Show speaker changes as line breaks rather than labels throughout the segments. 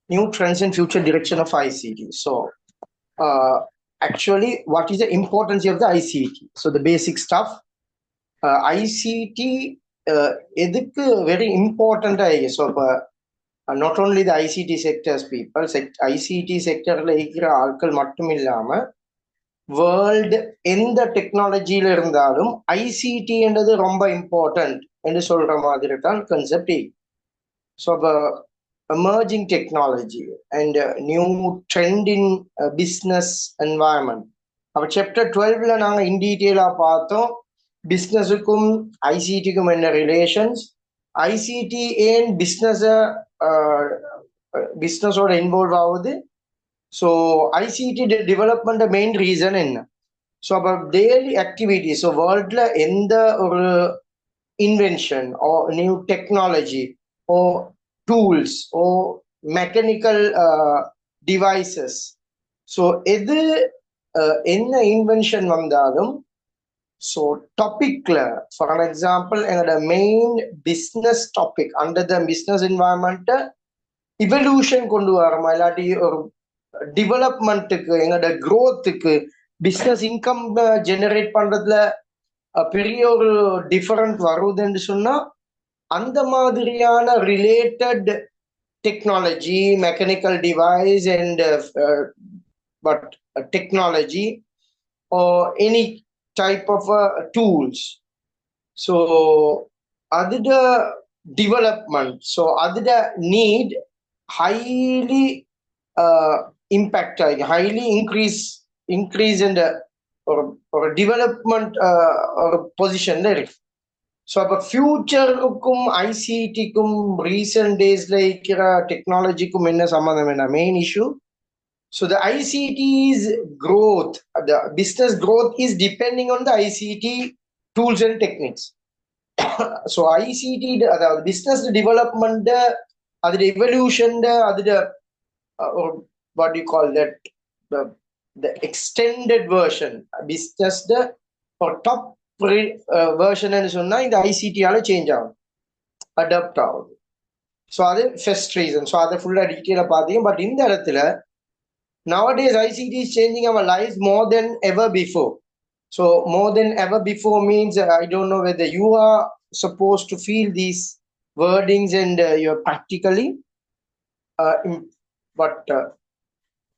new trends and future direction of ICT. So, uh, actually, what is the importance of the ICT? So, the basic stuff. ICT எதுக்கு very important ஆகி so இப்போ not only the ICT sectors people ICT செக்டர்ல இருக்கிற ஆட்கள் மட்டும் இல்லாம world எந்த டெக்னாலஜியில இருந்தாலும் ஐசிடின்றது ரொம்ப இம்பார்ட்டன்ட் என்று சொல்ற மாதிரி தான் கன்செப்ட். ஸோ இப்போ emerging technology and new trend in business environment. அப்போ சாப்டர் 12ல நாங்கள் இன் டீட்டெயிலாக பார்த்தோம் பிஸ்னஸுக்கும் ஐசிடிக்கும் என்ன ரிலேஷன்ஸ், ஐசிடி ஏன் பிஸ்னஸோட இன்வால்வ் ஆகுது, so ICT development main reason என்ன. ஸோ அப்போ டெய்லி ஆக்டிவிட்டி, ஸோ வேர்ல்டில் எந்த ஒரு invention or new technology or tools or mechanical devices, so எது என்ன இன்வென்ஷன் வந்தாலும் ஸோ டாபிக்ல ஃபார் அன் எக்ஸாம்பிள் எங்களோட main business topic under the business என்வாயன்மெண்ட்டை இவல்யூஷன் கொண்டு வரோமா, இல்லாட்டி ஒரு டெவலப்மெண்ட்டுக்கு எங்களோட க்ரோத்துக்கு பிஸ்னஸ் இன்கம் ஜெனரேட் பண்றதுல பெரிய ஒரு டிஃபரண்ட் வருதுன்னு சொன்னா அந்த மாதிரியான related technology, mechanical device and but technology or any type of tools. So other development, so other need highly impact, highly increase in the or development or position there. So அப்போ ஃபியூச்சருக்கும் ஐசிடிக்கும் recent டேஸ்ல இருக்கிற டெக்னாலஜிக்கும் என்ன சம்மந்தம், என்ன main issue. So the ICT's growth, the business growth is depending on the ICT tools and techniques. So ICT, the business development, the evolution, the what do you call that, the extended version, business or top version and சொன்னா இந்த ஐசிடியால change ஆகும், adapt ஆகுது. So அது first reason. So அதை ஃபுல்லாக டீட்டெயிலாக பார்த்தீங்க. But இந்த இடத்துல nowadays ICT is changing our lives more than ever before. So more than ever before means I don't know whether you are supposed to feel these wordings and you're practically but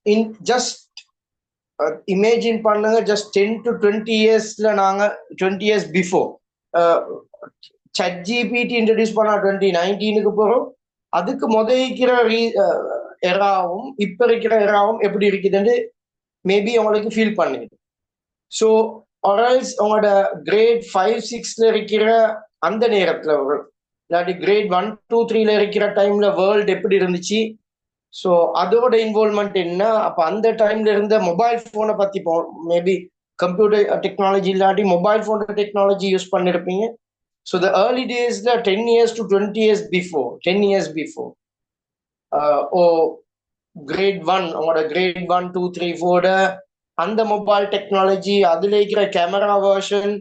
in just imagine பண்ணுங்க, just 10 to 20 yearsல நாங்க 20 years before ChatGPT introduce பண்ணா 2019க்கு போறோம். அதுக்கு முதலிக்கிற எராவும் இப்ப இருக்கிற எராவும் எப்படி இருக்குதுன்னு maybe உங்களுக்கு ஃபீல் பண்ணிடு. ஸோ ஆர்எல்ஸ் உங்களோட கிரேட் 5-6ல இருக்கிற அந்த நேரத்துல இல்லாட்டி கிரேட் 1-2-3ல இருக்கிற டைம்ல வேர்ல்டு எப்படி இருந்துச்சு, ஸோ அதோட இன்வால்மெண்ட் என்ன, அப்போ அந்த டைம்ல இருந்த மொபைல் ஃபோனை பத்தி மேபி கம்ப்யூட்டர் டெக்னாலஜி இல்லாட்டி மொபைல் ஃபோன் டெக்னாலஜி யூஸ் பண்ணிருப்பீங்க. ஸோ த ஏர்லி டேஸ்ல 10 years to 20 years before, 10 years before O great 1 உங்களோட கிரேட் 1-2-3-4 அந்த மொபைல் டெக்னாலஜி, அதுல இருக்கிற கேமரா வெர்ஷன்,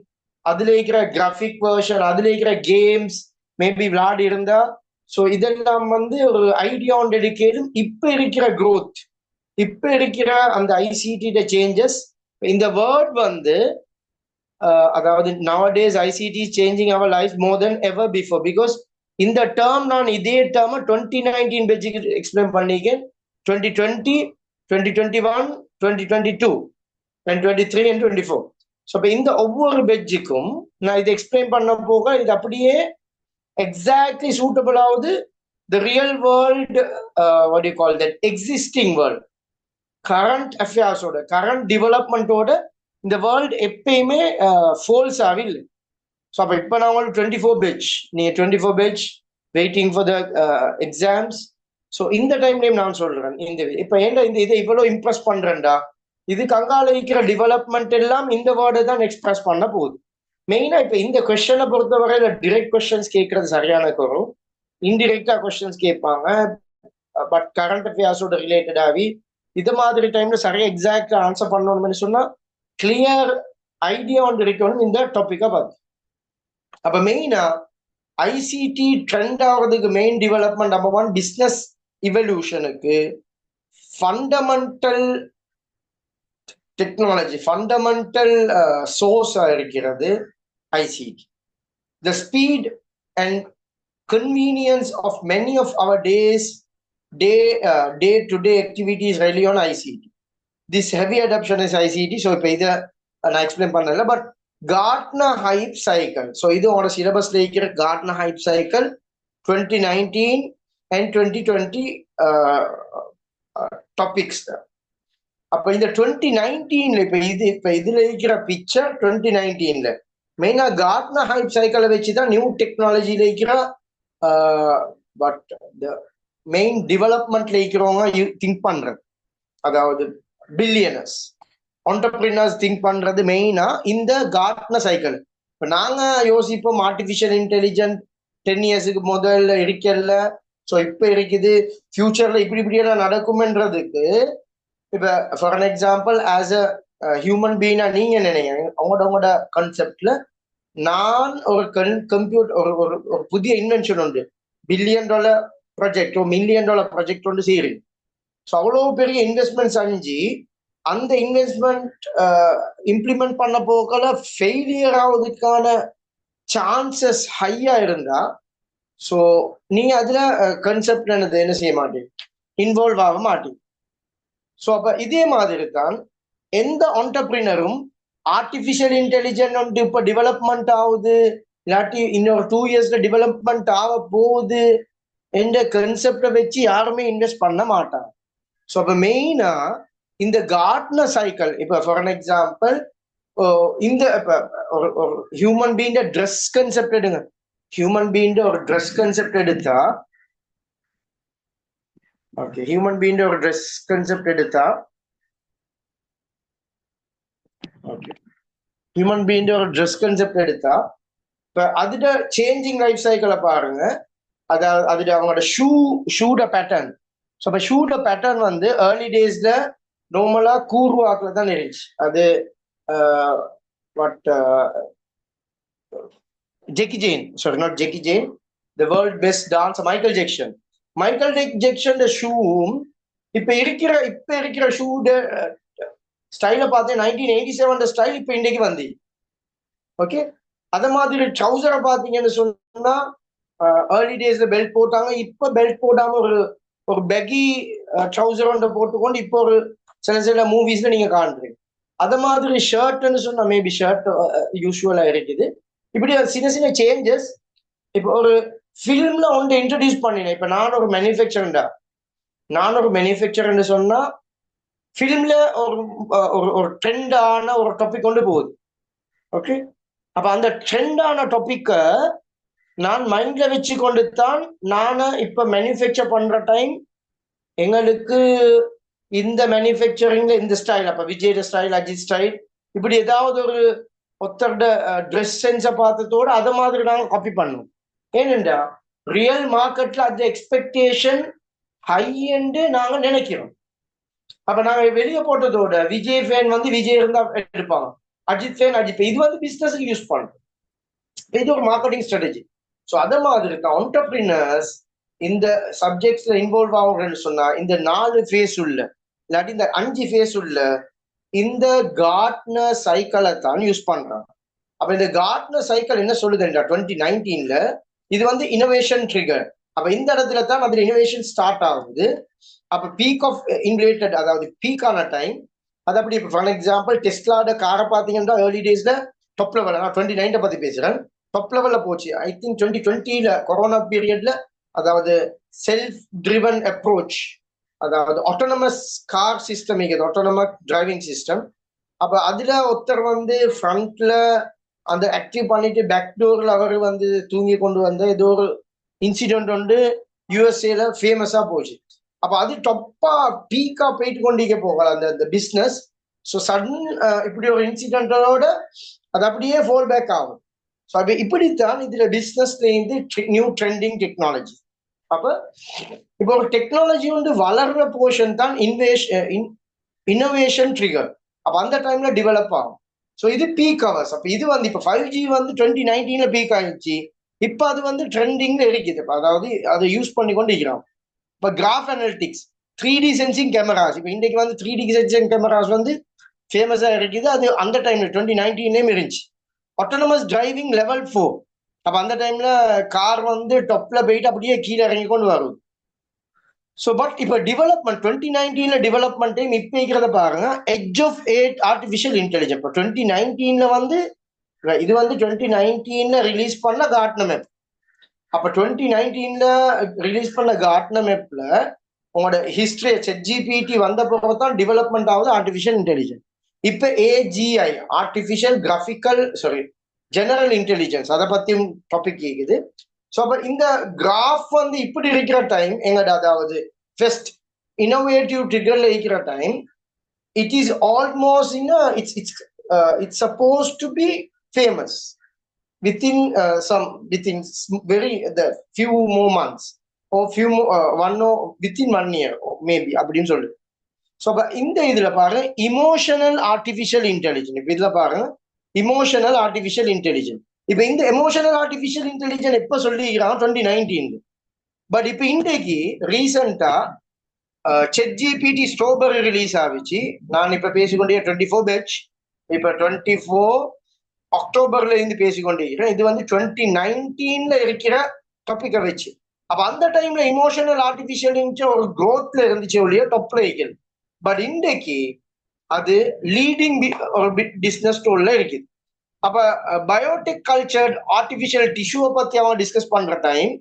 அதுல இருக்கிற கிராஃபிக் வெர்ஷன், அதுல இருக்கிற கேம்ஸ் மேபி விளையாடி இருந்தா, ஸோ இதெல்லாம் ஒரு ஐடியா ஒன்று எடுக்கலும். இப்ப இருக்கிற க்ரோத், இப்ப இருக்கிற அந்த ஐசிடி சேஞ்சஸ், இந்த வேர்ட் அதாவது nowadays ICT is changing our lives more than ever before because இந்த டேர்ம் நான் இதே டேர்ம் 2019 பேஜுக்கு எக்ஸ்பிளைன் பண்ணிக்கேன். 2020, 2021, 2022 and 23 and 24. ஸோ இப்போ இந்த ஒவ்வொரு பெஜ்ஜுக்கும் நான் இதை எக்ஸ்பிளைன் பண்ண போக இது அப்படியே எக்ஸாக்ட்லி சூட்டபிள் ஆகுது the real world, what you call that, existing world, current அஃபேர்ஸோட கரண்ட் டெவலப்மெண்ட்டோட இந்த வேர்ல்டு எப்பயுமே ஃபோல்ஸ் ஆகவில்லை. ஸோ அப்போ இப்போ நான் உங்களுக்கு 24 பேஜ், நீங்கள் 24 page waiting for the exams. So இந்த டைம்லேயும் நான் சொல்றேன் இந்த இப்போ ஏன்டா இந்த இதை இவ்வளோ இம்ப்ரெஸ் பண்றேன்டா, இதுக்கு அங்கால இருக்கிற டெவலப்மெண்ட் எல்லாம் இந்த வேர்டை தான் எக்ஸ்பிரஸ் பண்ண போகுது. மெயினாக இப்போ இந்த கொஸ்டனை பொறுத்தவரையில டிரெக்ட் கொஸ்டின்ஸ் கேட்கறது சரியான குறம், இன்டிரெக்டா கொஸ்டின்ஸ் கேட்பாங்க. பட் கரண்ட் அஃபேர்ஸோட ரிலேட்டடாகி இது மாதிரி டைம்ல சரியா எக்ஸாக்டா ஆன்சர் பண்ணணும்னு சொன்னா கிளியர் ஐடியா ஒன்று இருக்கணும் இந்த டாபிக்கை பார்த்து. அப்ப மெயினா ஐசிடி ட்ரெண்ட் ஆகிறதுக்கு மெயின் டெவலப்மெண்ட் நம்பர் 1 பிஸ்னஸ் இவல்யூஷனுக்கு ஃபண்டமெண்டல் டெக்னாலஜி, ஃபண்டமெண்டல் சோர்ஸா இருக்கிறது ICT. The speed and convenience of many of our day-to-day activities rely on ICT. This heavy adoption is ICT. So இப்போ இதை நான் எக்ஸ்பிளைன் பண்ணல. But Gartner Hype Cycle. So இது உங்களோட சிலபஸ்ல இருக்கிற Gartner Hype Cycle 2019 and 2020 topics. அப்ப இந்த 2019ல இப்ப இதுல இருக்கிற பிக்சர் 2019ல மெயினா Gartner Hype Cycle வச்சுதான் நியூ டெக்னாலஜில இருக்கிற பட் மெயின் டெவலப்மெண்ட்ல இருக்கிறவங்க திங்க் பண்றது, அதாவது பில்லியனர்ஸ் என்டர்பிரினர்ஸ் திங்க் பண்றது மெயினா இந்த Gartner சைக்கிள். இப்ப நாங்க யோசிப்போம் ஆர்டிபிஷியல் இன்டெலிஜென்ட் 10 இயர்ஸுக்கு முதல்ல இருக்கல, ஸோ இப்ப இருக்குது, ஃபியூச்சர்ல இப்படியெல்லாம் நடக்கும்ன்றதுக்கு இப்ப for an example as a human Beena நீங்க நினைக்கிறீங்க அவங்களோட கான்செப்ட்ல நான் ஒரு கம்ப்யூட்டர் ஒரு புதிய இன்வென்ஷன் உண்டு, $1 பில்லியன் ப்ராஜெக்ட் $1 மில்லியன் ப்ராஜெக்ட் ஒன்று செய்யுறீங்க. ஸோ அவ்வளோ பெரிய இன்வெஸ்ட்மெண்ட் செஞ்சு அந்த இன்வெஸ்ட்மெண்ட் இம்ப்ளிமெண்ட் பண்ண போகல ஃபெயிலியர் ஆகுறதுக்கான சான்சஸ் ஹையா இருந்தா ஸோ நீ அதுல கன்செப்ட் என்ன செய்ய மாட்டேன், இன்வால்வ் ஆக மாட்டேன். ஸோ அப்ப இதே மாதிரி தான் எந்த என்டர்பிரினரும் ஆர்டிபிஷியல் இன்டெலிஜென்ட் வந்து இப்ப டெவலப்மெண்ட் ஆகுது, இல்லாட்டி இன்னொரு 2 இயர்ஸ்ல டெவலப்மெண்ட் ஆக போகுது என்ற கன்செப்டை வச்சு யாருமே இன்வெஸ்ட் பண்ண மாட்டாங்க. ஸோ அப்ப மெயினா இந்த Gartner சைக்கிள், இப்ப ஃபார் அன் எக்ஸாம்பிள் இந்த ஒரு ஹியூமன் பீயிங் ட்ரெஸ் கன்செப்ட் எடுங்க, ஹியூமன் பீயிங் ஒரு ட்ரெஸ் கன்செப்ட் எடுத்தா, ஓகே ஹியூமன் பீயிங் ஒரு ட்ரெஸ் கன்செப்ட் எடுத்தா, ஓகே ஹியூமன் பீயிங் ஒரு ட்ரெஸ் கன்செப்ட் எடுத்தா இப்ப அதுட சேஞ்சிங் லைஃப் சைக்கிளை பாருங்க. அதாவது அதுல அவங்களோட ஷூட பேட்டர்ன். ஸோ அப்ப ஷூட பேட்டர்ன் வந்து ஏர்லி டேஸ்ல நார்மலா கூர்வாக்கில் தான் இருந்துச்சு. அது but Jackie Chan, sorry not Jackie Chan, the world best dance Michael Jackson ஷூவும் இப்ப இருக்கிற ஷூட ஸ்டைல பார்த்தேன் 1987 ஸ்டைல் இப்ப இன்றைக்கு வந்து ஓகே. அத மாதிரி ட்ரௌசரை பார்த்தீங்கன்னு சொன்னா ஏர்லி டேஸ்ல பெல்ட் போட்டாங்க, இப்ப பெல்ட் போடாம ஒரு பெகி ட்ரௌசர் ஒன்றை போட்டுக்கொண்டு இப்போ ஒரு சில மூவிஸ்ல நீங்க காண்றீங்க. அத மாதிரி ஷர்ட்னு சொன்னா மேபி ஷர்ட் யூஸ்வலா இருக்குது. இப்படி சின்ன சேஞ்சஸ் இப்போ ஒரு ஃபிலிம்ல ஒன்று இன்ட்ரடியூஸ் பண்ணினேன். இப்ப நான் ஒரு மேனுஃபேக்சர்ன்னு சொன்னா ஃபிலிம்ல ஒரு ட்ரெண்டான ஒரு டாபிக் கொண்டு போகுது. ஓகே, அப்ப அந்த ட்ரெண்டான டாபிக்க நான் மைண்ட்ல வச்சு கொண்டு தான் நானு இப்ப மேனுஃபேக்சர் பண்ற டைம் எங்களுக்கு இந்த மேனுஃபேக்சரிங்ல இந்த ஸ்டைல், அப்ப விஜய் ஸ்டைல், அஜித் ஸ்டைல், இப்படி ஏதாவது ஒரு ஒருத்தரோட ட்ரெஸ் சென்ஸை பார்த்ததோட அதை மாதிரி நாங்க காப்பி பண்ணுவோம். ஏனென்றா ரியல் மார்க்கெட்ல அந்த எக்ஸ்பெக்டேஷன் ஹை என்று நாங்க நினைக்கிறோம். அப்ப நாங்க வெளியே போட்டதோட விஜய் ஃபேன் வந்து விஜய் இருந்தா எடுப்பாங்க, அஜித் ஃபேன் அஜித். இது வந்து பிசினஸ்க்கு யூஸ் பண்ணும், இது ஒரு மார்க்கெட்டிங் ஸ்ட்ராட்டஜி. ஸோ அதை மாதிரி தான் என்டர்பிரினர்ஸ் இந்த சப்ஜெக்ட்ஸ்ல இன்வால்வ் ஆகுறேன்னு சொன்னா இந்த 4 ஃபேஸ் உள்ள இல்லாட்டி இந்த 5 ஃபேஸ் உள்ள இந்த Gartner சைக்கிளை தான் யூஸ் பண்றாங்க. அப்ப இந்த Gartner சைக்கிள் என்ன சொல்லுதுன்றா 2019ல இது வந்து இனோவேஷன் ட்ரிகர். அப்ப இந்த இடத்துல தான் அதுல இனோவேஷன் ஸ்டார்ட் ஆகுது. அப்ப பீக் ஆஃப் இன்வேட்டட், அதாவது பீக்கான டைம் அது அப்படி. இப்போ ஃபார் எக்ஸாம்பிள் டெஸ்லாட காரை பார்த்தீங்கன்னா ஏர்லி டேஸ்ல டாப் லெவல், நான் 2019 பத்தி பேசுறேன், டாப் லெவல்ல போச்சு. ஐ திங்க் 2020ல கொரோனா பீரியட்ல, அதாவது செல்ஃப் ட்ரிவன் அப்ரோச், அதாவது autonomous car system, autonomous driving system. அப்ப அதுல ஒருத்தர் வந்து ஃப்ரண்ட்ல அந்த ஆக்டிவ் பண்ணிட்டு பேக் டோர்ல அவர் வந்து தூங்கி கொண்டு வந்த ஏதோ ஒரு இன்சிடென்ட் வந்து யூஎஸ்ஏல ஃபேமஸா போச்சு. அப்ப அது டொப்பா பீக்கா போயிட்டு கொண்டிருக்க போகல அந்த பிஸ்னஸ். ஸோ சடன் இப்படி ஒரு இன்சிடென்டோட அது அப்படியே ஃபால் பேக் ஆகும். ஸோ அப்ப இப்படித்தான் இதுல பிஸ்னஸ்ல இருந்து நியூ ட்ரெண்டிங் டெக்னாலஜி. அப்ப இப்போ ஒரு டெக்னாலஜி வந்து வளர்ற போர்ஷன் தான் இனோவேஷன் ட்ரிகர். அப்ப அந்த டைம்ல டெவலப் ஆகும். ஸோ இது பீக் ஹவர்ஸ். அப்ப இது வந்து இப்போ 5G வந்து 2019ல பீக் ஆயிடுச்சு. இப்ப அது வந்து ட்ரெண்டிங்ல இருக்குது. அதாவது அதை யூஸ் பண்ணி கொண்டு இருக்கிறோம். இப்போ graph analytics 3D sensing cameras இப்போ இன்றைக்கு வந்து 3D சென்சிங் கேமராஸ் வந்து ஃபேமஸாக இருக்குது. அது அந்த டைம்ல 2019 இருந்துச்சு. Autonomous driving level 4. அப்போ அந்த டைம்ல கார் வந்து டொப்ல போயிட்டு அப்படியே கீழே இறங்கி கொண்டு வரும். ஸோ பட் இப்போ டெவலப்மெண்ட் 2019 டெவலப்மெண்ட்டையும் இப்போ இருக்கிறத பாருங்க. Edge of 8 artificial intelligence. இப்போ 2019 வந்து இது வந்து 2019 ரிலீஸ் பண்ண கார்ட்னர் மேப். அப்போ 2019 ரிலீஸ் பண்ண கார்ட்னர் மேப்ல உங்களோட ஹிஸ்டரி ChatGPT வந்த பிறகு தான் டெவலப்மெண்ட் ஆகுது ஆர்டிஃபிஷியல் இன்டெலிஜென்ஸ். இப்போ AGI artificial graphical general intelligence அதை பத்தியும் டாபிக் கேக்குது. ஸோ அப்போ இந்த கிராஃப் வந்து இப்படி இருக்கிற டைம் எங்கட அதாவது ஃபர்ஸ்ட் இனோவேட்டிவ் ட்ரிகர்ல இருக்கிற time it is almost it's suppose to be famous within very the few more months or within 1 year maybe அப்படின்னு சொல்லுது. ஸோ அப்போ இந்த இதுல பாருங்க இமோஷனல் ஆர்டிஃபிஷியல் இன்டெலிஜென்ஸ். இப்போ இதுல பாருங்க இமோஷனல் ஆர்டிஃபிஷியல் இன்டெலிஜென்ஸ். இப்போ இந்த எமோஷனல் ஆர்டிஃபிஷியல் இன்டெலிஜென்ஸ் எப்போ சொல்லிக்கிறாங்க 2019. பட் இப்போ இன்றைக்கு ரீசெண்டா ChatGPT ஸ்ட்ராபெரி ரிலீஸ் ஆகிச்சு. நான் இப்ப பேசிக்கொண்டே 24 பேட்ச் இப்ப 24 அக்டோபர்ல இருந்து பேசிக்கொண்டே இருக்கிறேன். இது வந்து 2019 இருக்கிற டாபிக்கை வச்சு. அப்ப அந்த டைம்ல இமோஷனல் ஆர்டிஃபிஷியல் ஒரு க்ரோத்ல இருந்துச்சு ஒழிய டொப்ல இருக்குது. பட் இன்றைக்கு அது லீடிங் ஒரு பிசினஸ் டூல்ல இருக்குது. அப்ப பயோடெக் கல்ச்சர் ஆர்டிஃபிஷியல் டிஷ்யூவை பத்தி அவன் டிஸ்கஸ் பண்ற டைம்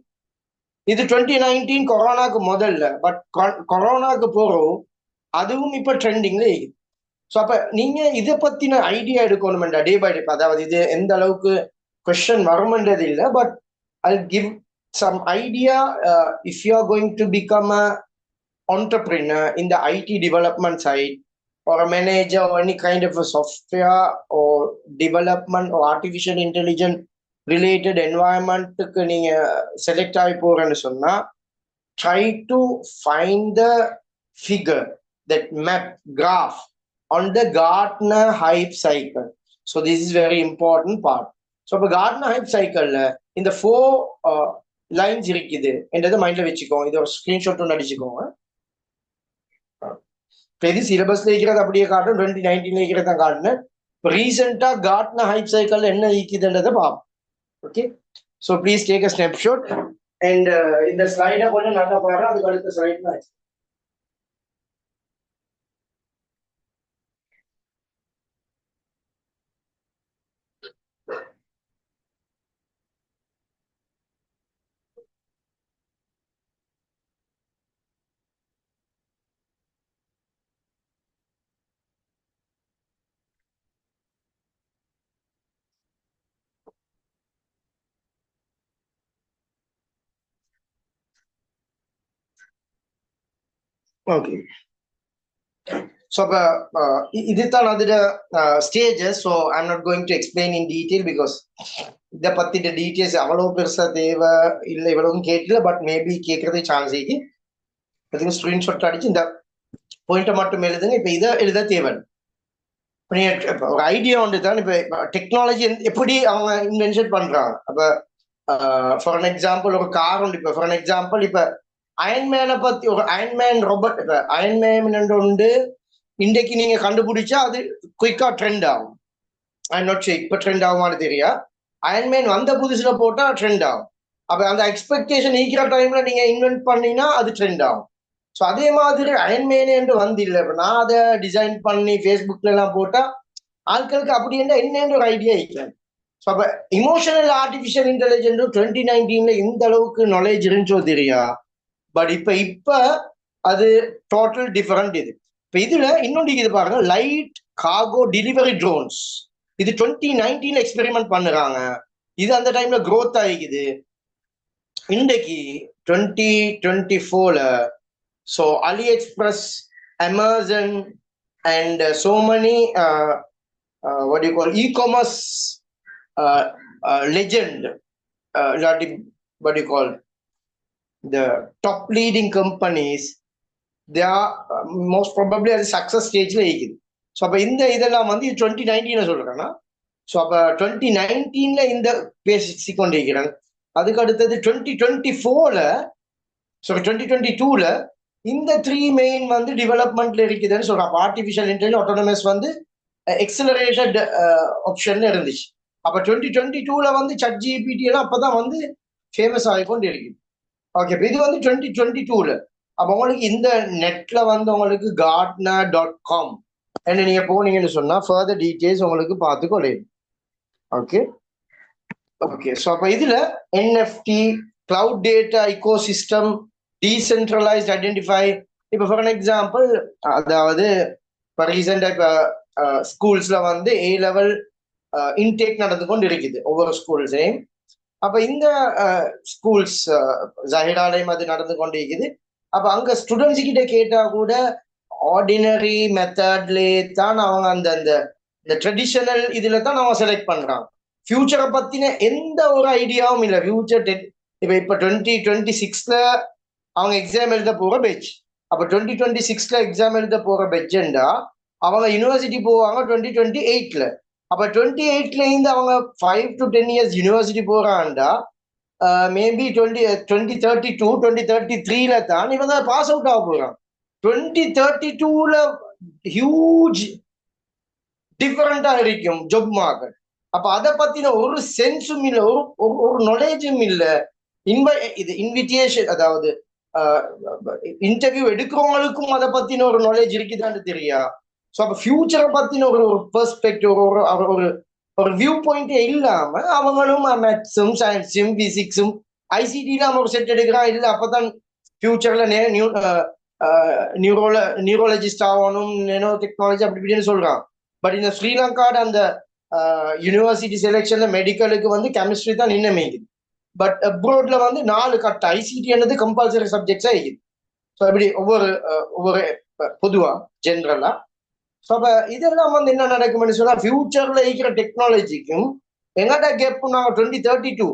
இது 2019 கொரோனாக்கு முதல்ல. பட் கொரோனாக்கு போறோம் அதுவும் இப்ப ட்ரெண்டிங்ல இருக்குது. ஸோ அப்ப நீங்க இதை பத்தின ஐடியா எடுக்கணும்டா டே பை டே. அதாவது இது எந்த அளவுக்கு கொஸ்டின் வரும்ன்றது இல்லை. But I give some idea if you are going to become a entrepreneur in the IT development side or a manager or any kind of a software or development or artificial intelligence related environment நீங்க select ஆகி போறேன்னு சொன்னா try to find the figure that map graph on the Gartner hype cycle. So this is very important part. So இப்போ Gartner hype cycle இந்த 4 lines இருக்குது என்றதை மைண்ட்ல வச்சுக்கோங்க. இது ஒரு ஸ்கிரீன்ஷாட் ஒன்று அடிச்சுக்கோங்க. இது சிலபஸ்ல இருக்கிறது அப்படியே காட்டும், 2019 இருக்கிறத காட்டுனேன். இப்போ ரீசெண்டா கார்ட்னர் ஹைப் சைக்கிள் என்ன இருக்குதுன்றதை பார்ப்போம். Okay, so please take a snapshot and இந்த ஸ்லைடை கொஞ்சம் நல்லா பாருங்க. அதுக்கு அடுத்த ஸ்லைட் தான். ஓகே, ஸோ அப்போ இதுதான் அதோட stages. So I am not going to explain in detail because இதை பற்றின டீட்டெயில்ஸ் அவ்வளோ பெருசாக தேவை இல்லை, இவ்வளவும் கேட்கல. பட் மேபி கேட்கறதே சான்ஸ் இருக்கு. அதுக்கு ஸ்க்ரீன்ஷாட் அடிச்சு இந்த பாயிண்ட்டை மட்டும் எழுதுங்க. இப்போ இதை எழுத தேவை. ஒரு ஐடியா ஒன்று தான். இப்போ டெக்னாலஜி எப்படி அவங்க இன்வென்ஷன் பண்றாங்க. அப்போ ஃபார் அன் எக்ஸாம்பிள் ஒரு கார் உண்டு. இப்போ ஃபார் அன் எக்ஸாம்பிள் இப்போ அயன்மேனை பத்தி ஒரு அயன்மேன் ரோபோட், இப்போ அயன்மேன் உண்டு இன்றைக்கு நீங்க கண்டுபிடிச்சா அது குயிக்கா ட்ரெண்ட் ஆகும். ஐ நாட் ஷூர் இப்போ ட்ரெண்ட் ஆகுமான்னு தெரியா. அயன்மேன் வந்த புதுசுல போட்டா ட்ரெண்ட் ஆகும். அப்ப அந்த எக்ஸ்பெக்டேஷன் ஈக்கிற டைம்ல நீங்க இன்வென்ட் பண்ணீங்கன்னா அது ட்ரெண்ட் ஆகும். ஸோ அதே மாதிரி அயன்மேனே என்று வந்து இல்லை. இப்போ நான் அதை டிசைன் பண்ணி ஃபேஸ்புக்ல எல்லாம் போட்டா ஆட்களுக்கு அப்படி என்னன்னு ஒரு ஐடியா இருக்கிறேன். ஸோ அப்போ இமோஷனல் ஆர்டிஃபிஷியல் இன்டெலிஜென்ஸ் 2019 இந்த அளவுக்கு நாலேஜ் இருந்துச்சோ தெரியா. பட் இப்ப அது டோட்டல் டிஃபரெண்ட். இது இப்போ இதுல இன்னொன்று இது பாருங்க, லைட் கார்கோ டெலிவரி ட்ரோன்ஸ். இது 2019 எக்ஸ்பெரிமெண்ட் பண்ணுறாங்க. இது அந்த டைம்ல க்ரோத் ஆகிக்குது. இன்றைக்கு 2024 so AliExpress, Amazon and so many what do you call e-commerce legend, what do you call the top leading companies, they are most probably at the success stage-ல இருக்குது. So அப்போ இந்த இதெல்லாம் வந்து 2019 சொல்றேன்னா, ஸோ அப்போ 2019 இந்த பேசிக்கொண்டிருக்கிறாங்க. அதுக்கு அடுத்தது 2024 ஸோ 2022ல இந்த 3 மெயின் வந்து டெவலப்மெண்ட்ல இருக்குதுன்னு சொல்றாங்க. ஆர்டிஃபிஷியல் இன்டெலிஜென்ஸ் ஆட்டோனமஸ் வந்து எக்ஸலரேட்டட் ஆப்ஷன்ல இருந்துச்சு. அப்ப 2022ல வந்து சட் ஜிபிடி எல்லாம் அப்பதான் வந்து ஃபேமஸ் ஆகிக்கொண்டு இருக்கு. ஓகே, இது வந்து 2022ல. அப்ப உங்களுக்கு இந்த நெட்ல வந்து உங்களுக்கு gartner.com என்ன நீங்க போனீங்கன்னு சொன்னா ஃபர்தர் டீடைல்ஸ் உங்களுக்கு பார்த்துக்கொள்ளும். Okay okay. ஸோ அப்ப இதுல NFT, cloud data ecosystem, decentralised identify. இப்போ ஃபார் அன் எக்ஸாம்பிள், அதாவது இப்போ ரீசெண்டாக இப்போ ஸ்கூல்ஸ்ல வந்து ஏ லெவல் இன்டேக் நடந்து கொண்டு இருக்குது ஒவ்வொரு ஸ்கூல்ஸையும். அப்ப இந்த ஸ்கூல்ஸ் ஜஹிராலையும் அது நடந்து கொண்டு இருக்குது. அப்ப அங்க ஸ்டூடெண்ட்ஸ் கிட்ட கேட்டா கூட ஆர்டினரி மெத்தட்லே தான் அவங்க அந்த இந்த ட்ரெடிஷனல் இதுல தான் அவங்க செலக்ட் பண்றாங்க. ஃபியூச்சரை பத்தின எந்த ஒரு ஐடியாவும் இல்லை. ஃபியூச்சர் இப்ப 2026ல அவங்க எக்ஸாம் எழுத போற பெட்ச். அப்ப 2026ல எக்ஸாம் எழுத போற பெட்ச்ண்டா அவங்க யூனிவர்சிட்டி போவாங்க 2028ல. அப்ப 28ல இருந்து அவங்க 5 to 10 years யூனிவர்சிட்டி போறான்டா மேபி 2032 2033ல தான் இவங்க பாஸ் அவுட் ஆக போறான். 2032ல ஹியூஜ் டிஃபரெண்டா இருக்கும் ஜாப் மார்க்கெட். அப்ப அதை பத்தின ஒரு சென்ஸும் இல்லை, ஒரு நாலேஜும் இல்லை. இது இன்விடேஷன், அதாவது இன்டர்வியூ எடுக்கிறவங்களுக்கும் அதை பத்தின ஒரு நாலேஜ் இருக்குதான்னு தெரியா. ஸோ அப்ப ஃபியூச்சரை பத்தின ஒரு பெர்ஸ்பெக்டிவ், ஒரு வியூ பாயிண்டே இல்லாம அவங்களும் மேத்ஸும் சயின்ஸும் பிசிக்ஸும் ஐசிடியில அவன் ஒரு செட் எடுக்கிறான். இல்லை அப்பதான் ஃபியூச்சர்ல நியூரோலஜிஸ்ட் ஆகணும், நேனோ டெக்னாலஜி அப்படி இப்படின்னு சொல்றான். பட் இந்த ஸ்ரீலங்காட அந்த யூனிவர்சிட்டி செலெக்ஷன்ல மெடிக்கலுக்கு வந்து கெமிஸ்ட்ரி தான் நின்னமேக்குது. பட் அப்ரோட்ல வந்து 4 கட்ட ஐசிடி என்னது கம்பல்சரி சப்ஜெக்ட்ஸா இருக்குது. ஸோ இப்படி ஒவ்வொரு பொதுவா ஜென்ரலா. ஸோ அப்ப இதெல்லாம் வந்து என்ன நடக்கும்னு சொன்னா ஃபியூச்சர்ல இருக்கிற டெக்னாலஜிக்கும் எங்கட கேப் நாங்கள் 2032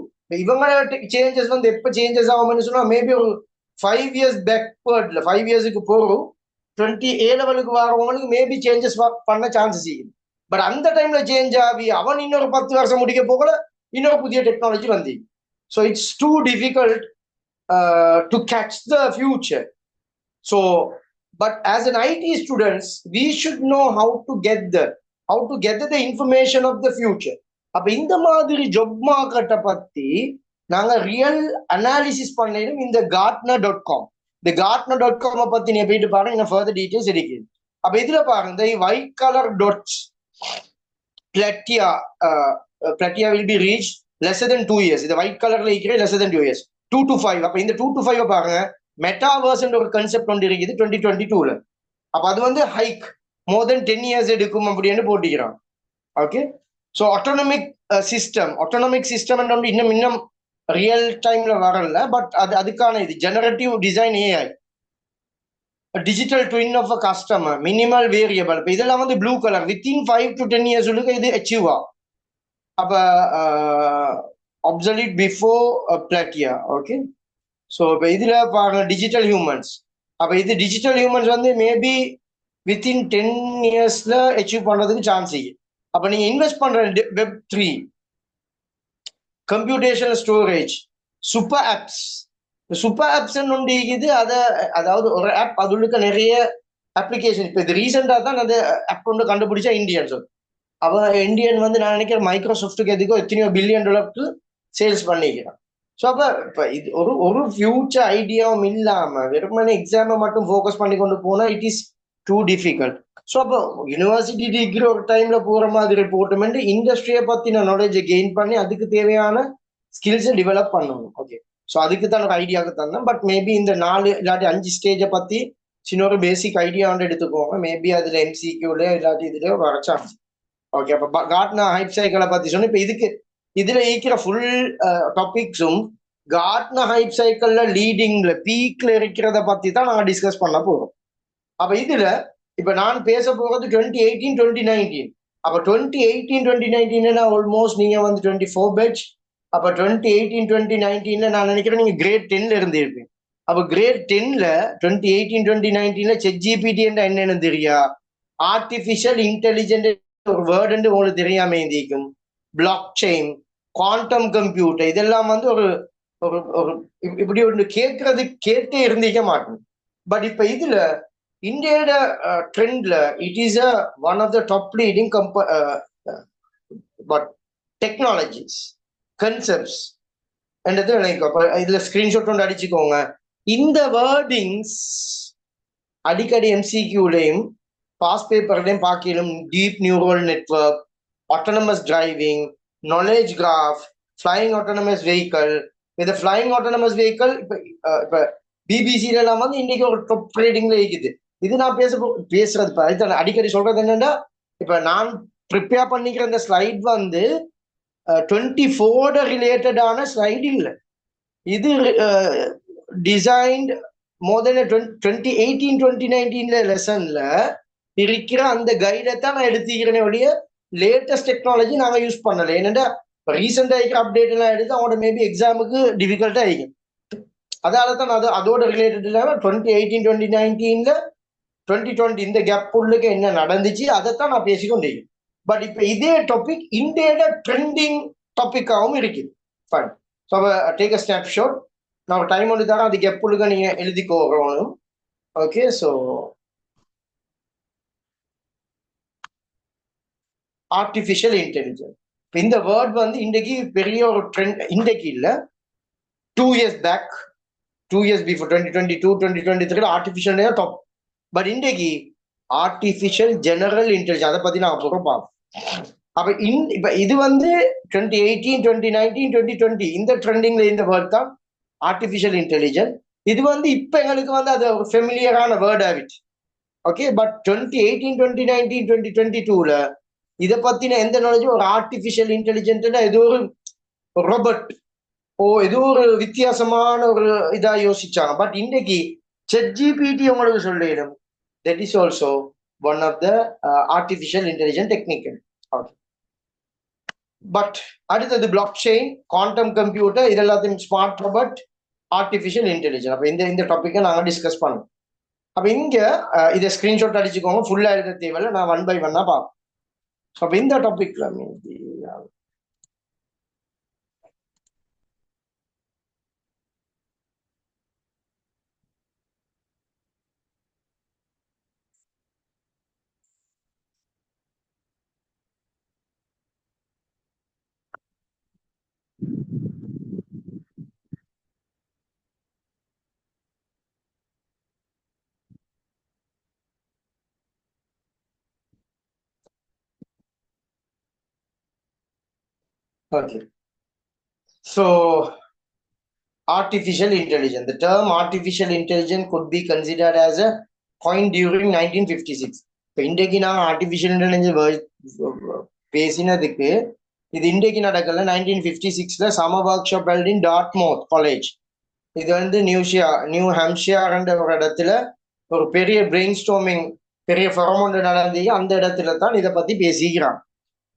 இவங்களோட சேஞ்சஸ் வந்து எப்போ சேஞ்சஸ் ஆகும்னு சொன்னா மேபி ஒரு 5 years பேக்வேர்ட்ல 5 yearsக்கு போகும் 20A லெவலுக்கு வரவங்களுக்கு மேபி சேஞ்சஸ் பண்ண சான்சஸ் இருக்குது. பட் அந்த டைம்ல சேஞ்ச் ஆகி அவன் இன்னொரு 10 வருஷம் முடிக்க போகல இன்னொரு புதிய டெக்னாலஜி வந்து. So it's two difficult to catch the future. So but as an IT students we should know how to get the information of the future. அப்ப இந்த மாதிரி ஜாப் மார்க்கெட்டை பத்தி நாங்க ரியல் அனாலிசிஸ் பண்ணிடும் இந்த gartner.com. இந்த gartner.com பத்தி நீங்க போயிட்டு பாருங்க, இன்னும் ஃபர்தர் டீடைல்ஸ் இருக்குது. அப்ப இதுல பாருங்க, இந்த white colour dots platia will be reached lesser than 2 years. இந்த ஒயிட் கலர்ல இருக்கிற lesser than 2 years, 2 to 5. அப்ப இந்த 2 to 5 பாருங்க, மெட்டாவர்ஸ் ஒரு கான்செப்ட் ஒன்று இருக்குது 2022ல. அப்ப அது வந்து ஹைக் மோர் தென் 10 years எடுக்கும் அப்படின்னு போட்டிக்கிறான். ஓகே. ஸோ ஆட்டோனமிக் சிஸ்டம் இன்னும் ரியல் டைம்ல வரல. பட் அதுக்கான இது generative design AI, digital twin of a customer, minimal variable. இப்போ இதெல்லாம் வந்து blue colour within 5 to 10 years இது அச்சீவ் ஆகும். அப்ப obsolete before platia. Okay. So இப்போ இதுல பாருங்க டிஜிட்டல் ஹியூமன்ஸ். அப்ப இது டிஜிட்டல் ஹியூமன்ஸ் வந்து மேபி வித்தின் 10 yearsல அச்சீவ் பண்றதுக்கு சான்ஸ் இருக்கு. அப்ப நீங்க இன்வெஸ்ட் பண்ற Web3, computational storage, super apps ஒன்று இருக்குது. அதாவது ஒரு ஆப் அதுக்கு நிறைய அப்ளிகேஷன். இப்போ இது ரீசெண்டா தான் அந்த ஆப் ஒன்று கண்டுபிடிச்சா இந்தியன்ஸ். அவ இந்தியன் வந்து நான் நினைக்கிறேன் மைக்ரோசாஃப்ட்டுக்கு எதுக்கோ எத்தனையோ $1 billion சேல்ஸ் பண்ணிக்கிறான். ஸோ அப்போ இப்போ இது ஒரு ஃபியூச்சர் ஐடியாவும் இல்லாமல் வெறுமனே எக்ஸாமை மட்டும் ஃபோக்கஸ் பண்ணி கொண்டு போனால் it is two difficult. So அப்போ யூனிவர்சிட்டி டிகிரி ஒரு டைம்ல போகிற மாதிரி போட்டுமெண்டு இண்டஸ்ட்ரியை பற்றின நாலேஜை கெயின் பண்ணி அதுக்கு தேவையான ஸ்கில்ஸை டெவலப் பண்ணணும். ஓகே. ஸோ அதுக்கு தான் ஒரு ஐடியாவுக்கு தந்தேன். பட் மேபி இந்த 4 இல்லாட்டி 5 ஸ்டேஜை பற்றி சின்ன ஒரு பேசிக் ஐடியா வந்து எடுத்துக்கோங்க. மேபி அதில் MCQல இல்லாட்டி இதுல வர சான்ஸ். ஓகே. அப்போ gartner ஹைப் சைக்கிளை பற்றி சொன்னேன். இப்போ இதுல இருக்கிற ஃபுல் டாபிக்ஸும் gartner ஹைப் சைக்கிள்ல லீடிங்ல பீக்ல இருக்கிறத பத்தி தான் நாங்க டிஸ்கஸ் பண்ண போறோம். அப்ப இதுல இப்ப நான் பேச போறது 2018 2019. அப்ப 2018 2019 ஆல்மோஸ்ட் நீங்க வந்து 24 பேட்ச். அப்ப 2018 2019 நான் நினைக்கிறேன் நீங்க கிரேட் 10ல இருந்து இருப்பீங்க. அப்ப கிரேட் 10ல 2018 2019 ChatGPT என்னன்னு தெரியா, ஆர்டிபிஷியல் இன்டெலிஜென்ட் ஒரு வேர்டு உங்களுக்கு தெரியாம இருந்திருக்கும், பிளாக் செயின், குவாண்டம் கம்ப்யூட்டர், இதெல்லாம் வந்து ஒரு ஒரு ஒரு இப்படி ஒன்று கேட்டே இருந்திக்க மாட்டேன். பட் இப்ப இதுல இந்தியோட ட்ரெண்ட்ல it is one of the top leading but technologies concepts என்றது எனக்கு இதுல ஸ்கிரீன்ஷாட் ஒன்று அடிச்சுக்கோங்க. இந்த வேர்டிங்ஸ் அடிக்கடி எம்சிக்யூலையும் பாஸ் பேப்பர்லையும் பார்க்கலும். Deep neural network, autonomous driving, knowledge graph, flying autonomous vehicle. இந்த ஃபிளைங் ஆட்டோனமஸ் வெஹிக்கல் இப்ப பிபிசில எல்லாம் வந்து இன்னைக்கு ஒரு டாப் ட்ரேடிங்ல இருக்குது. இது நான் பேசுறது அடிக்கடி சொல்றது என்னன்னா, இப்ப நான் ப்ரிப்பேர் பண்ணிக்கிற இந்த ஸ்லைட் வந்து 24 ரிலேட்டடான ஸ்லைட் இல்லை. இது டிசைன்ட் மோர் தென் 2018 2019 லெசன்ல இருக்கிற அந்த கைடை தான் நான் எடுத்துக்கிறேனே ஒழிய லேட்டஸ்ட் டெக்னாலஜி நாங்கள் யூஸ் பண்ணலை. ஏன்னா ரீசெண்டாக இருக்கிற அப்டேட் எல்லாம் எடுத்து அவங்களோட மேபி எக்ஸாமுக்கு டிஃபிகல்ட்டா ஆகிக்கும். அதால தான் அதோட ரிலேட்டட் இல்லாமல் 2018 2019 2020 இந்த கேப் உள்ளுக்கு என்ன நடந்துச்சு அதைத்தான் நான் பேசிக்கொண்டே. பட் இப்ப இதே டாபிக் இந்தியோட ட்ரெண்டிங் டாபிக்காகவும் இருக்குது. Fine. So take a snapshot. நான் டைம் ஒன்று தரேன், அதுக்கு எப்பொழுது நீங்க எழுதிக்கோணும். ஓகே. ஸோ ஆர்டிஃபிஷியல் இன்டெலிஜென்ஸ் இந்த வேர்ட் வந்து இன்றைக்கு பெரிய ஒரு ட்ரெண்ட். இன்றைக்கு இல்லை, 2 years back, 2 years before 2022 2023 artificial top. But இன்றைக்கு ஆர்டிஃபிஷியல் ஜெனரல் இன்டெலிஜென்ஸ் அதை பத்தி நான் அப்புறம் பார்ப்போம். அப்ப இப்ப இது வந்து 2018 2019 2020 இந்த ட்ரெண்டிங்ல இந்த வேர்ட் தான் ஆர்டிஃபிஷியல் இன்டெலிஜென்ஸ். இது வந்து இப்ப எங்களுக்கு வந்து அது ஒரு ஃபெமிலியரான வேர்ட் ஆகிடுச்சு. ஓகே. பட் 2018 2019 2022ல இதை பத்தின எந்த நாலேஜும் ஒரு ஆர்டிஃபிஷியல் இன்டெலிஜென்ட் ஏதோ ஒரு ரோபோட் ஏதோ ஒரு வித்தியாசமான ஒரு இதா யோசிச்சாங்க. பட் இன்றைக்கு ChatGPT உங்களுக்கு சொல்லிடும். That is also one of the artificial intelligent technical. Okay. But அடுத்தது பிளாக் செயின், குவாண்டம் கம்ப்யூட்டர், இது எல்லாத்தையும் ஸ்மார்ட் ரோபோட், ஆர்டிஃபிஷியல் இன்டெலிஜென்ஸ். அப்ப இந்த டாபிக்கை நாங்கள் டிஸ்கஸ் பண்ணோம். அப்ப இங்க இதை ஸ்கிரீன்ஷாட் அடிச்சுக்கோங்க. ஃபுல்லா எழுத தேவையில்லை, நான் 1 by 1 பார்ப்போம். அப்ப இந்த டாபிக்ல okay. So artificial intelligence. The term artificial intelligence could be considered as a coined during 1956. இப்போ இன்றைக்கு நான் ஆர்டிஃபிஷியல் இன்டெலிஜென்ஸ் பேசினதுக்கு இது இன்றைக்கு நடக்கல. 1956ல summer workshop held in Dartmouth college. இது வந்து நியூ ஹாம்ஷியர்ன்ற ஒரு இடத்துல ஒரு பெரிய பிரெயின் ஸ்டார்மிங், பெரிய ஃபெரோமோன் நடந்தீங்க. அந்த இடத்துல தான் இதை பத்தி பேசிக்கிறான்.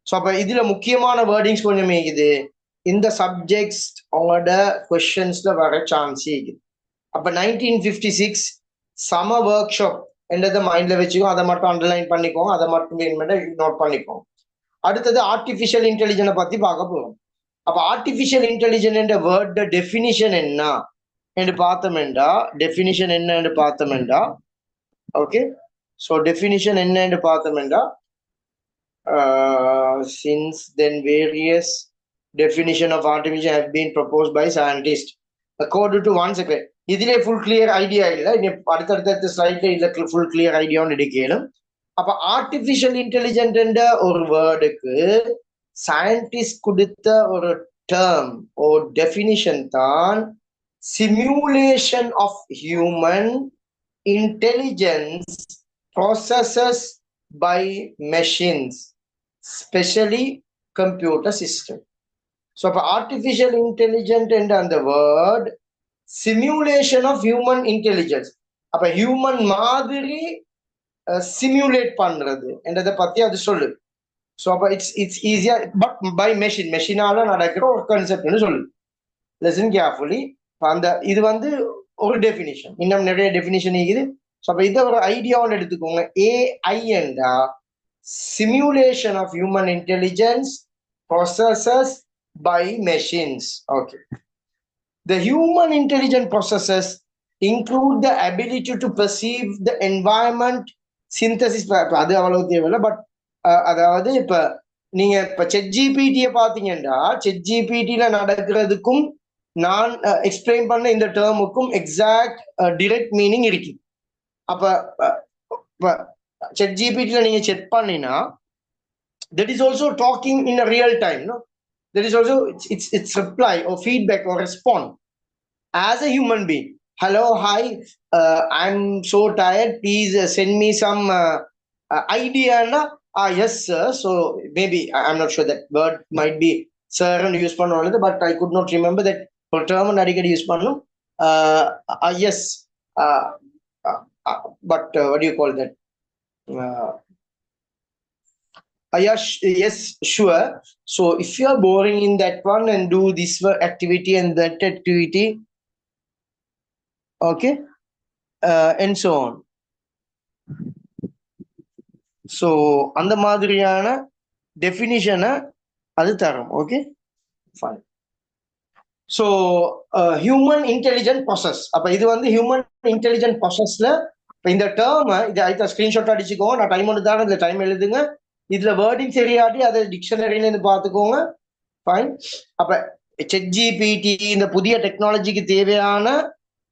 ஸோ அப்ப இதுல முக்கியமான வேர்டிங்ஸ் கொஞ்சம் இருக்குது. இந்த சப்ஜெக்ட்ஸ் அவங்களோட கொஸ்டின்ஸ்ல வர சான்ஸ் இருக்குது. அப்ப 1956 சம்மர் ஒர்க் ஷாப் என்றதை மைண்ட்ல வச்சுக்கோ. அதை மட்டும் அண்டர்லைன் பண்ணிக்கோங்க, அதை மட்டும் நோட் பண்ணிக்கோங்க. அடுத்தது ஆர்டிஃபிஷியல் இன்டெலிஜென்ஸை பத்தி பார்க்க போறோம். அப்ப ஆர்டிஃபிஷியல் இன்டெலிஜென்ஸ் என்ற வேர்ட் டெஃபினிஷன் என்ன என்று பார்த்தோம்டா, டெஃபினிஷன் என்ன என்று பார்த்தோம்டா, ஓகே. ஸோ டெஃபினிஷன் என்ன என்று பார்த்தோம்டா, since then various definition of artificial have been proposed by scientists according to one second. இதுல ஃபுல் கிளியர் ஐடியா இல்லை. அடுத்தடுத்த ஸ்லைட்ல இதுல ஃபுல் கிளியர் ஐடியான்னு எடுக்கலும். அப்ப ஆர்டிஃபிஷியல் இன்டெலிஜென்ட் ஒரு வேர்டுக்கு சயின்டிஸ்ட் கொடுத்த ஒரு டேர்ம் ஒரு டெஃபினிஷன் தான் simulation of human intelligence processes by machines, especially computer system. So for artificial intelligence and the word simulation of human intelligence, அப்ப ஹியூமன் மாதிரி சிமுலேட் பண்றது என்றதை பத்தி அது சொல்லு. ஸோ அப்ப இட்ஸ் ஈஸியா பட் பை மெஷினால நடக்கிற ஒரு கான்செப்ட்னு சொல்லு. Listen carefully. அந்த இது வந்து ஒரு டெஃபினிஷன், இன்னும் நிறைய டெஃபினிஷன் இருக்குது. ஸோ அப்போ இதை ஒரு ஐடியாவோட எடுத்துக்கோங்க. ஏஐ என்றா simulation of human intelligence processes by machines. Okay. The human intelligent processes include the ability to perceive the environment synthesis. அது அவ்வளவு தேவையில்லை. பட் அதாவது இப்ப நீங்க இப்ப செட்ஜிபிடியை பாத்தீங்கன்னா செட்ஜிபிடியில நடக்கிறதுக்கும் நான் எக்ஸ்பிளைன் பண்ண இந்த டேர்முக்கும் எக்ஸாக்ட் டிரெக்ட் மீனிங் இருக்கு. அப்ப ChatGPT நீங்க செக் பண்ணினா that is also talking in a real time, no? There is also it's reply or feedback or response as a human being. Hello, hi, I'm so tired, please send me some idea. Yes sir. So maybe I'm not sure that word might be sir and use pannonadhu, but I could not remember that for term and adikadi use pannum. Yes, but what do you call that? Yes, sure. So if you are boring in that one and do this activity and that activity, okay, and so on. So அந்த மாதிரியான டெஃபினிஷனை அது தரும். Okay, fine. So human intelligent process. அப்ப இது வந்து human intelligent ப்ராசஸ்ல இப்போ இந்த டேர்மை இது ஐத்த ஸ்கிரீன்ஷாட் அடிச்சுக்கோங்க. நான் டைம் ஒன்று தானே, இந்த டைம் எழுதுங்க. இதுல வேர்டிங் சரியாட்டி அதை டிக்ஷனரியில இருந்து பார்த்துக்கோங்க. ஃபைன். அப்ப ChatGPT இந்த புதிய டெக்னாலஜிக்கு தேவையான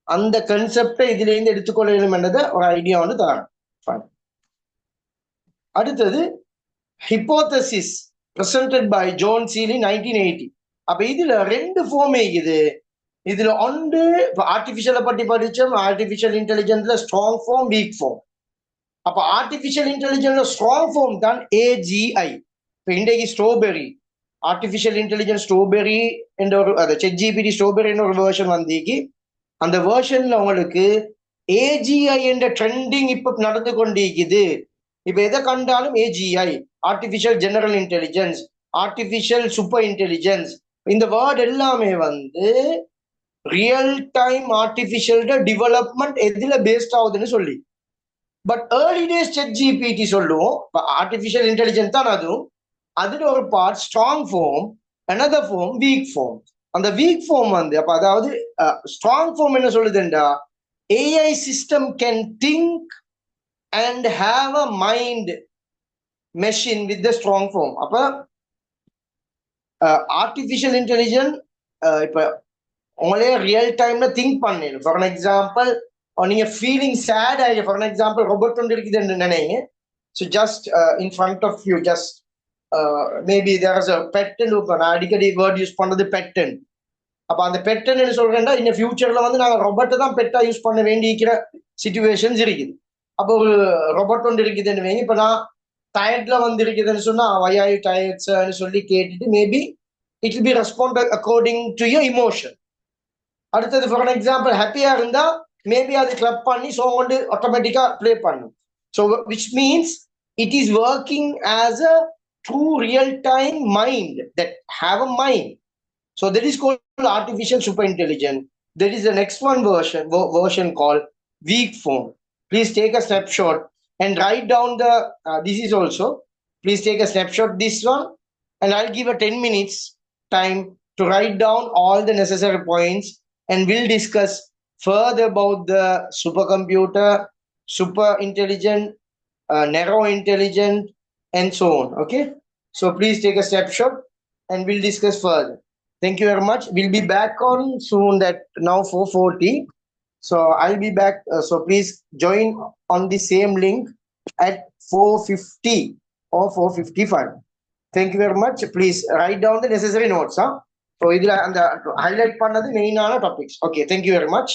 அந்த கன்செப்டை இதுல இருந்து எடுத்துக்கொள்ளணும் என்றதை ஒரு ஐடியா வந்து தரணும். ஃபைன். அடுத்தது ஹிப்போதசிஸ் பிரசன்டட் பை ஜோன் சீலி 1980. அப்ப இதுல ரெண்டு ஃபார்ம் இருக்குது. இதுல ஒன்று ஆர்டிபிஷியலை பற்றி படிச்சோம். ஆர்டிபிஷியல் இன்டெலிஜென்ஸ்ல ஸ்ட்ராங் ஃபார்ம், வீக் ஃபார்ம். அப்ப ஆர்டிபிஷியல் இன்டெலிஜென்ஸ்ல ஸ்ட்ராங் ஃபார்ம் தான் AGI. இப்ப இன்றைக்கு ஸ்ட்ராபெரி ஆர்டிபிஷியல் இன்டெலிஜென்ஸ் ஸ்ட்ராபெரி என்ற ஒரு ChatGPT ஸ்ட்ராபெரி என்ற ஒரு வேர்ஷன் வந்தீங்க. அந்த வேர்ஷன்ல உங்களுக்கு AGI என்ற ட்ரெண்டிங் இப்ப நடந்து கொண்டிருக்குது. இப்ப எதை கண்டாலும் AGI, artificial general intelligence, artificial super intelligence, இந்த வேர்ட் எல்லாமே வந்து ரியல் டைம் ஆர்டிபிஷியல் டெவலப்மெண்ட் எதுல பேஸ்ட் ஆகுதுன்னு சொல்லி. பட் ஏர்லி டேஸ் ChatGPT சொல்லுவோம் ஆர்டிபிஷியல் இன்டெலிஜென்ஸ் தான். அதுல ஒரு part strong form, another form weak form. அந்த வீக் ஃபார்ம் வந்து அப்ப அதாவது ஸ்ட்ராங் ஃபார்ம் என்ன சொல்லுதுண்டா, AI system can think and have a mind machine with the strong form. அப்ப ஆர்டிபிஷியல் இன்டெலிஜென்ஸ் இப்ப உங்களே ரியல் டைம்ல திங்க் பண்ணணும். ஃபார் அன் எக்ஸாம்பிள், நீங்க ஃபீலிங் சேட் ஆகி ஃபார் அன் எக்ஸாம்பிள் ரோபோட் ஒன்று இருக்குதுன்னு நினைங்க. So just in front of you just maybe there is a button. நான் அடிக்கடி வேர்ட் யூஸ் பண்றது பெட்டன். அப்ப அந்த பெட்டன் என்ன சொல்றேன்னா, இந்த ஃபியூச்சர்ல வந்து நாங்கள் ரொபோட்டை தான் பெட்டா யூஸ் பண்ண வேண்டியிருக்கிற சிச்சுவேஷன்ஸ் இருக்குது. அப்போ ஒரு ரொபோட் ஒன்று இருக்குதுன்னு வைங்க. இப்ப நான் டயர்ட்ல வந்து இருக்குதுன்னு சொன்னா why are you tired sir ன்னு சொல்லி கேட்டுட்டு maybe it will be respond according to your emotion. அடுத்தது ஃபார் எக்ஸாம்பிள் ஹாப்பியா இருந்தா மேபி அது கிளப் பண்ணி சாங் வந்து ஆட்டோமேட்டிக்கா பிளே பண்ணும். So which means it is working as a true real time mind that have a mind. So that is called artificial super intelligence. There is the next one version called weak form. Please take a snapshot and write down the this is also, please take a snapshot this one, and I'll give a 10 minutes time to write down all the necessary points, and we'll discuss further about the supercomputer, super intelligent, narrow intelligent, and so on. Okay, so please take a snapshot and we'll discuss further. Thank you very much. We'll be back on soon, that now 4:40. So I'll be back. So please join on the same link at 4:50 or 4:55. Thank you very much. Please write down the necessary notes. So idhula and highlight pannadhu main topics. Okay, thank you very much.